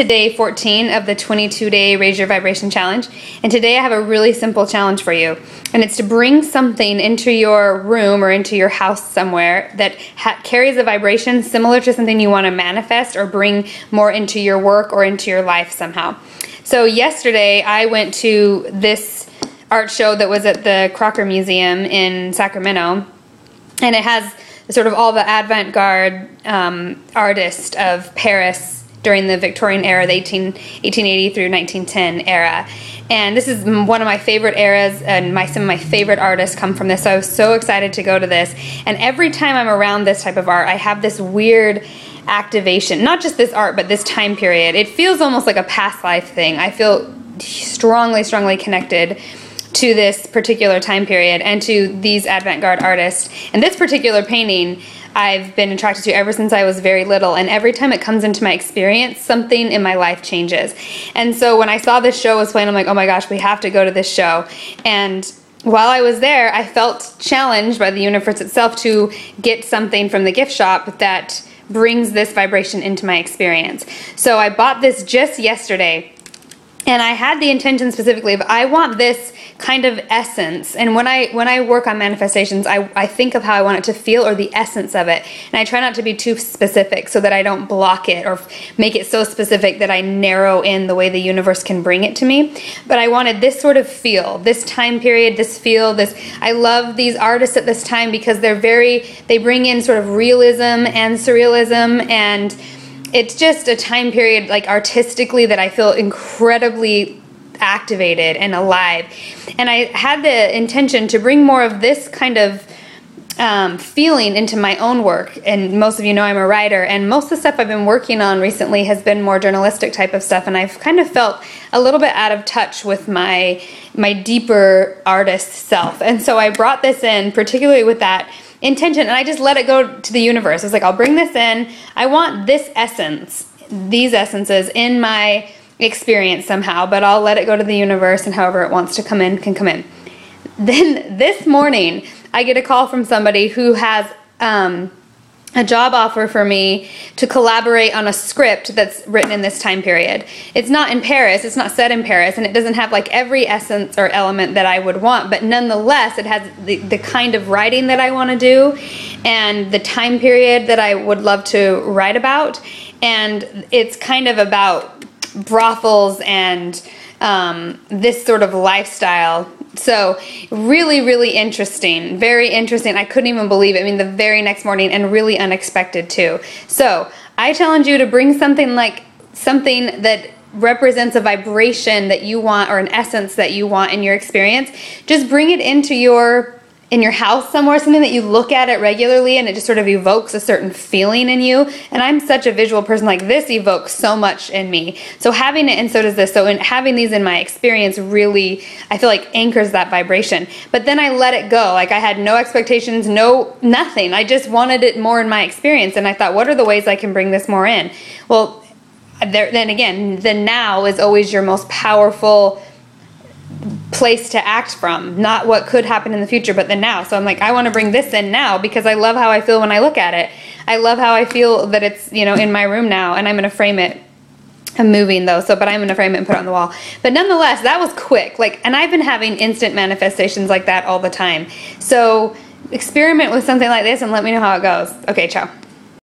To day 14 of the 22-day Raise Your Vibration Challenge. And today I have a really simple challenge for you. And it's to bring something into your room or into your house somewhere that carries a vibration similar to something you want to manifest or bring more into your work or into your life somehow. So yesterday I went to this art show that was at the Crocker Museum in Sacramento. And it has sort of all the avant-garde artists of Paris during the Victorian era, the 1880 through 1910 era. And this is one of my favorite eras, and some of my favorite artists come from this, so I was so excited to go to this. And every time I'm around this type of art, I have this weird activation, not just this art, but this time period. It feels almost like a past life thing. I feel strongly, strongly connected to this particular time period and to these avant-garde artists. And this particular painting I've been attracted to ever since I was very little, and every time it comes into my experience, something in my life changes. And so when I saw this show was playing, I'm like, oh my gosh, we have to go to this show. And while I was there, I felt challenged by the universe itself to get something from the gift shop that brings this vibration into my experience. So I bought this just yesterday. And I had the intention specifically of I want this kind of essence. And when I work on manifestations, I think of how I want it to feel or the essence of it. And I try not to be too specific so that I don't block it or make it so specific that I narrow in the way the universe can bring it to me. But I wanted this sort of feel, this time period, this feel, this. I love these artists at this time because they bring in sort of realism and surrealism, and it's just a time period, like artistically, that I feel incredibly activated and alive. And I had the intention to bring more of this kind of feeling into my own work. And most of you know I'm a writer, and most of the stuff I've been working on recently has been more journalistic type of stuff, and I've kind of felt a little bit out of touch with my deeper artist self. And so I brought this in, particularly with that intention, and I just let it go to the universe. I was like, I'll bring this in. I want this essence, these essences in my experience somehow, but I'll let it go to the universe, and however it wants to come in can come in. Then this morning, I get a call from somebody who has a job offer for me to collaborate on a script that's written in this time period. It's not in Paris, it's not set in Paris, and it doesn't have like every essence or element that I would want, but nonetheless it has the kind of writing that I want to do and the time period that I would love to write about. And it's kind of about brothels and this sort of lifestyle. So really, really interesting, very interesting. I couldn't even believe it. I mean, the very next morning, and really unexpected too. So I challenge you to bring something that represents a vibration that you want or an essence that you want in your experience. Just bring it into in your house somewhere, something that you look at it regularly and it just sort of evokes a certain feeling in you. And I'm such a visual person, like this evokes so much in me. So having it, and so does this. So in having these in my experience really, I feel like anchors that vibration. But then I let it go. Like I had no expectations, nothing. I just wanted it more in my experience. And I thought, what are the ways I can bring this more in? Well, then again, the now is always your most powerful place to act from, not what could happen in the future, but the now. So I'm like, I want to bring this in now because I love how I feel when I look at it. I love how I feel that it's, in my room now, and I'm going to frame it. I'm moving though, but I'm going to frame it and put it on the wall. But nonetheless, that was quick. And I've been having instant manifestations like that all the time. So experiment with something like this and let me know how it goes. Okay, ciao.